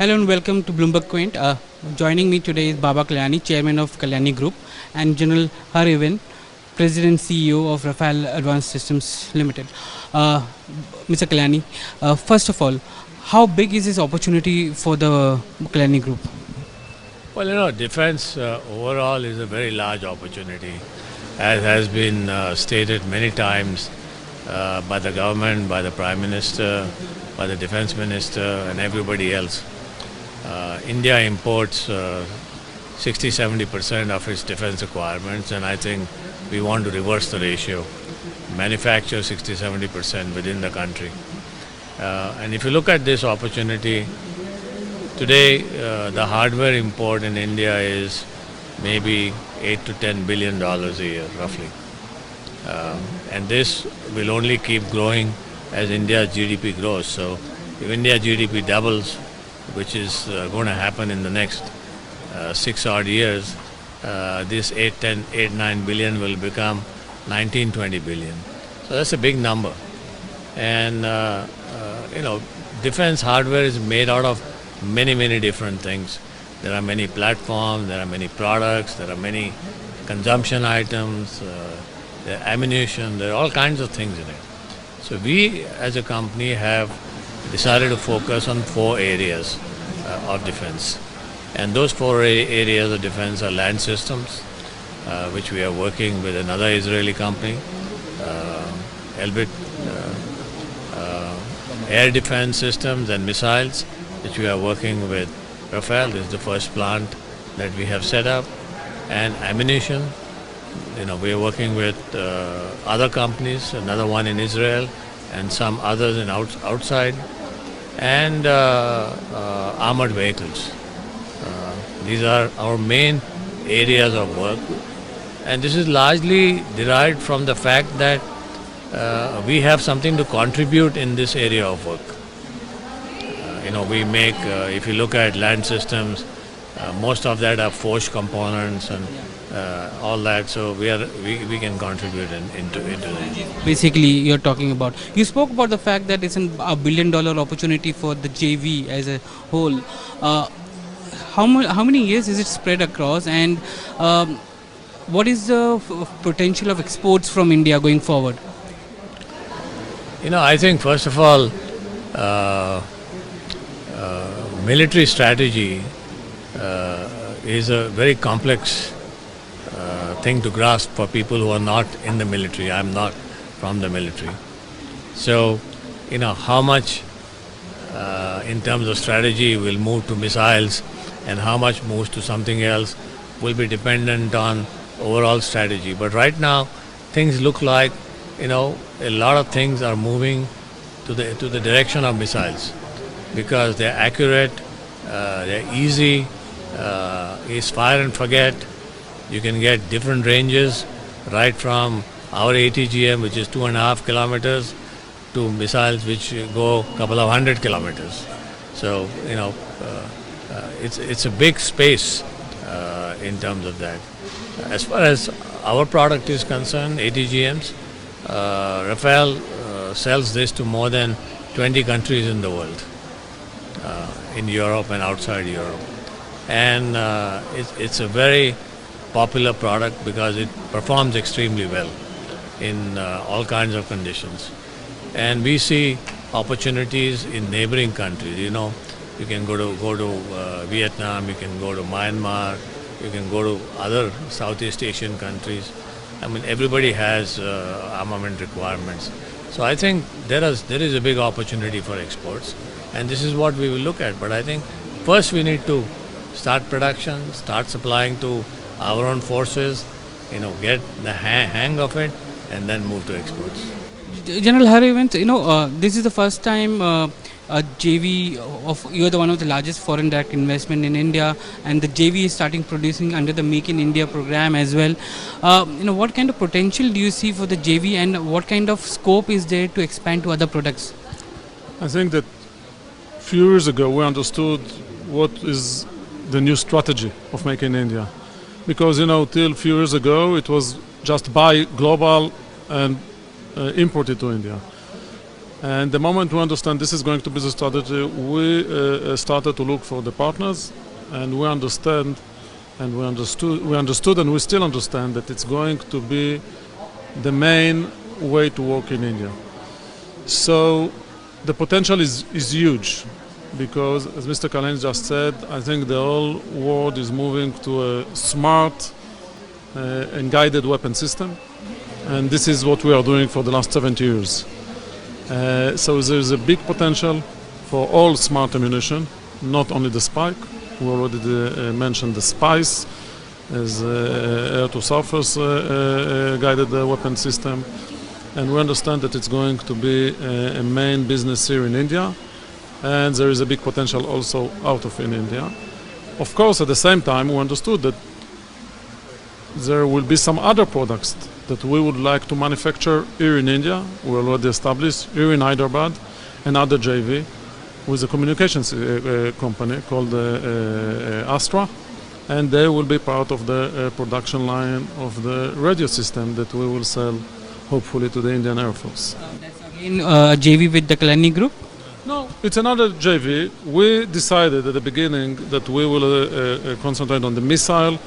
Hello and welcome to BloombergQuint. Joining me today is Baba Kalyani, Chairman of Kalyani Group, and General Harivan, President and CEO of Rafael Advanced Systems Limited. Mr. Kalyani, first of all, how big is this opportunity for the Kalyani Group? Well, defense overall is a very large opportunity, as has been stated many times by the government, by the Prime Minister, by the Defense Minister, and everybody else. India imports 60-70% of its defense requirements, and I think we want to reverse the ratio, manufacture 60-70% within the country. And if you look at this opportunity, today the hardware import in India is maybe $8 to $10 billion a year, roughly. And this will only keep growing as India's GDP grows. So if India's GDP doubles, which is going to happen in the next 6 odd years, this 8-9 billion will become 19-20 billion. So that's a big number. And defense hardware is made out of many different things. There are many platforms, there are many products, there are many consumption items, there are ammunition, there are all kinds of things in it. So we as a company have decided to focus on 4 areas of defense. And those 4 areas of defense are land systems, which we are working with another Israeli company, air defense systems and missiles, which we are working with Rafael. This is the first plant that we have set up. And ammunition, we are working with other companies, another one in Israel and some others in outside, and armored vehicles. These are our main areas of work, and this is largely derived from the fact that we have something to contribute in this area of work. We make, if you look at land systems, most of that are forged components and all that, so we can contribute into that. Basically, you're talking about, you spoke about the fact that it's a billion-dollar opportunity for the JV as a whole. How many years is it spread across, and what is the potential of exports from India going forward? I think first of all, military strategy is a very complex thing to grasp for people who are not in the military. I'm not from the military. So, how much in terms of strategy will move to missiles and how much moves to something else will be dependent on overall strategy. But right now, things look like, a lot of things are moving to the direction of missiles because they're accurate, they're easy, it's fire and forget. You can get different ranges, right from our ATGM, which is 2.5 kilometers, to missiles which go a couple of 100 kilometers. So, it's a big space in terms of that. As far as our product is concerned, ATGMs, Rafael sells this to more than 20 countries in the world, in Europe and outside Europe. And it's a very popular product because it performs extremely well in all kinds of conditions. And we see opportunities in neighboring countries. You can go to Vietnam, you can go to Myanmar, you can go to other Southeast Asian countries. Everybody has armament requirements. So I think there is a big opportunity for exports, and this is what we will look at. But I think first we need to start production, start supplying to our own forces, get the hang of it, and then move to exports. General Harivan, this is the first time a JV you're the one of the largest foreign direct investment in India, and the JV is starting producing under the Make in India program as well. What kind of potential do you see for the JV, and what kind of scope is there to expand to other products? I think that a few years ago we understood what is the new strategy of Make in India. Because, till a few years ago it was just buy global and import it to India. And the moment we understand this is going to be the strategy, we started to look for the partners, and we understood, and we still understand that it's going to be the main way to work in India. So the potential is huge, because as Mr. Kalyani just said, I think the whole world is moving to a smart and guided weapon system, and this is what we are doing for the last 70 years. So there's a big potential for all smart ammunition, not only the spike. We already mentioned the SPICE as air-to-surface guided weapon system, and we understand that it's going to be a main business here in India, and there is a big potential also out of in India. Of course, at the same time, we understood that there will be some other products that we would like to manufacture here in India. We already established here in Hyderabad another JV with a communications company called Astra, and they will be part of the production line of the radio system that we will sell hopefully to the Indian Air Force. That's again a JV with the Kalyani Group? No, it's another JV. We decided at the beginning that we will concentrate on the missile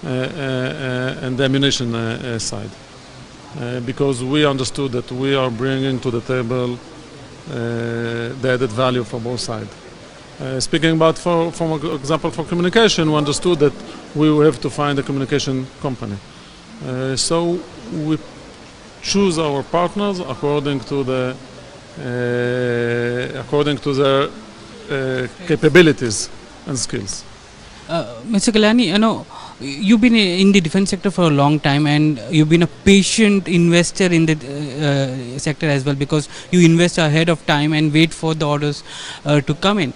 and the ammunition side, because we understood that we are bringing to the table the added value for both sides. Speaking about, for example, for communication, we understood that we will have to find a communication company. So we choose our partners according to their capabilities and skills. Mr. Kalyani, you've been in the defense sector for a long time, and you've been a patient investor in the sector as well, because you invest ahead of time and wait for the orders to come in.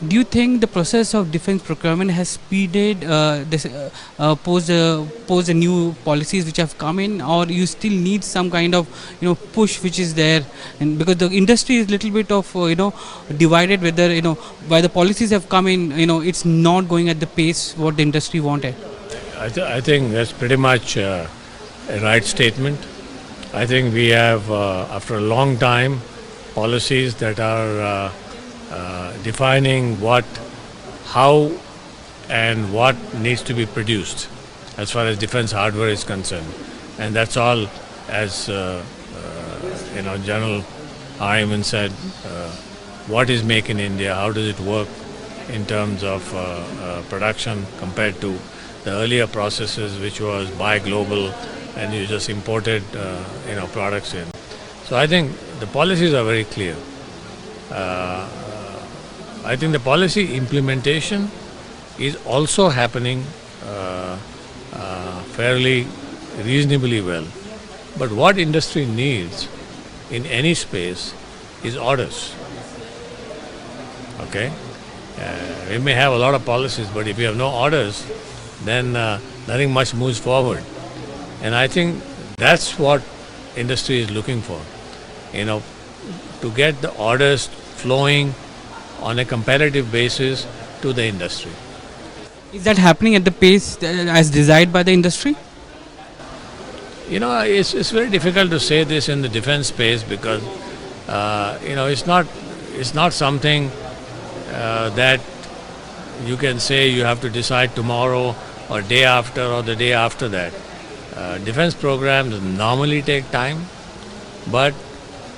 Do you think the process of defense procurement has speeded post the new policies which have come in, or you still need some kind of push which is there? And because the industry is little bit of divided, whether why the policies have come in, it's not going at the pace what the industry wanted. I think that's pretty much a right statement. I think we have, after a long time, policies that are defining how and what needs to be produced as far as defense hardware is concerned. And that's all, as General Harriman said, what is Make in India, how does it work in terms of production compared to the earlier processes, which was buy global and you just imported products in. So I think the policies are very clear. I think the policy implementation is also happening fairly reasonably well. But what industry needs in any space is orders. Okay? We may have a lot of policies, but if you have no orders, then nothing much moves forward. And I think that's what industry is looking for. To get the orders flowing on a competitive basis to the industry. Is that happening at the pace as desired by the industry? It's very difficult to say this in the defense space, because it's not something that you can say you have to decide tomorrow or day after or the day after that. Defense programs normally take time, but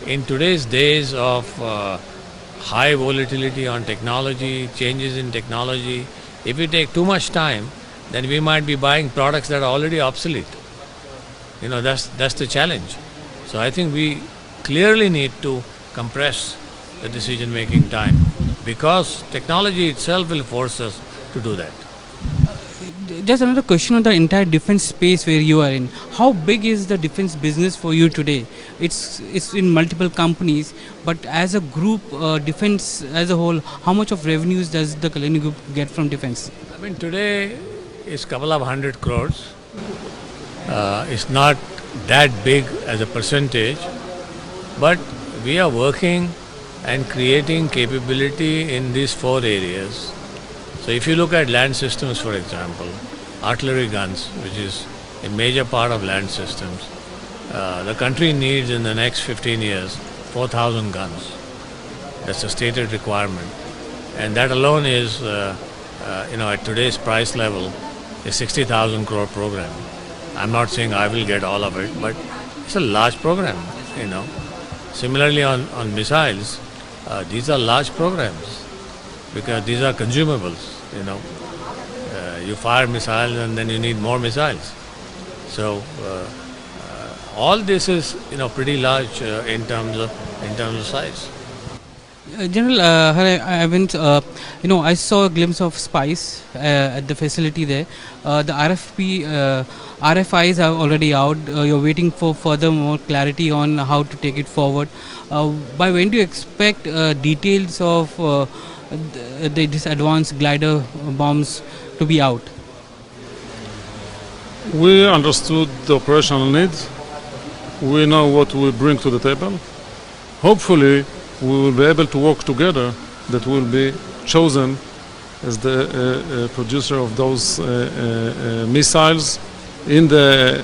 in today's days of high volatility on technology, changes in technology, if we take too much time, then we might be buying products that are already obsolete. That's the challenge. So I think we clearly need to compress the decision-making time, because technology itself will force us to do that. Just another question on the entire defense space where you are in. How big is the defense business for you today? It's in multiple companies, but as a group, defense as a whole, how much of revenues does the Kalyani Group get from defense? I mean, today it's a couple of 100 crores. It's not that big as a percentage, but we are working and creating capability in these 4 areas. So if you look at land systems, for example, artillery guns, which is a major part of land systems, the country needs in the next 15 years 4,000 guns. That's a stated requirement. And that alone is, at today's price level, a 60,000 crore program. I'm not saying I will get all of it, but it's a large program. Similarly on missiles, these are large programs because these are consumables. You fire missiles and then you need more missiles. So all this is pretty large in terms of size. General, I went. I saw a glimpse of spice at the facility there. The RFIs are already out. You're waiting for further more clarity on how to take it forward. By when do you expect details of this advanced glider bombs to be out? We understood the operational needs. We know what we bring to the table. Hopefully, we will be able to work together that will be chosen as the producer of those missiles in the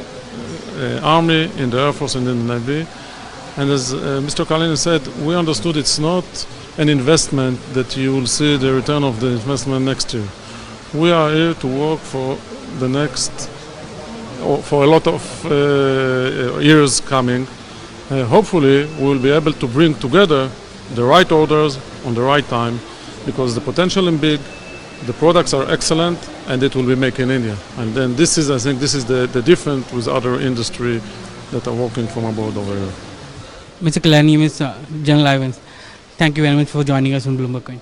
Army, in the Air Force and in the Navy. And as Mr. Kalyani said, we understood it's not an investment that you will see the return of the investment next year. We are here to work for the next, for a lot of years coming. Hopefully we will be able to bring together the right orders on the right time, because the potential is big, the products are excellent, and it will be made in India. And then I think this is the difference with other industry that are working from abroad over here. Mr. Kalyani, Mr. General Ivans, thank you very much for joining us on BloombergQuint.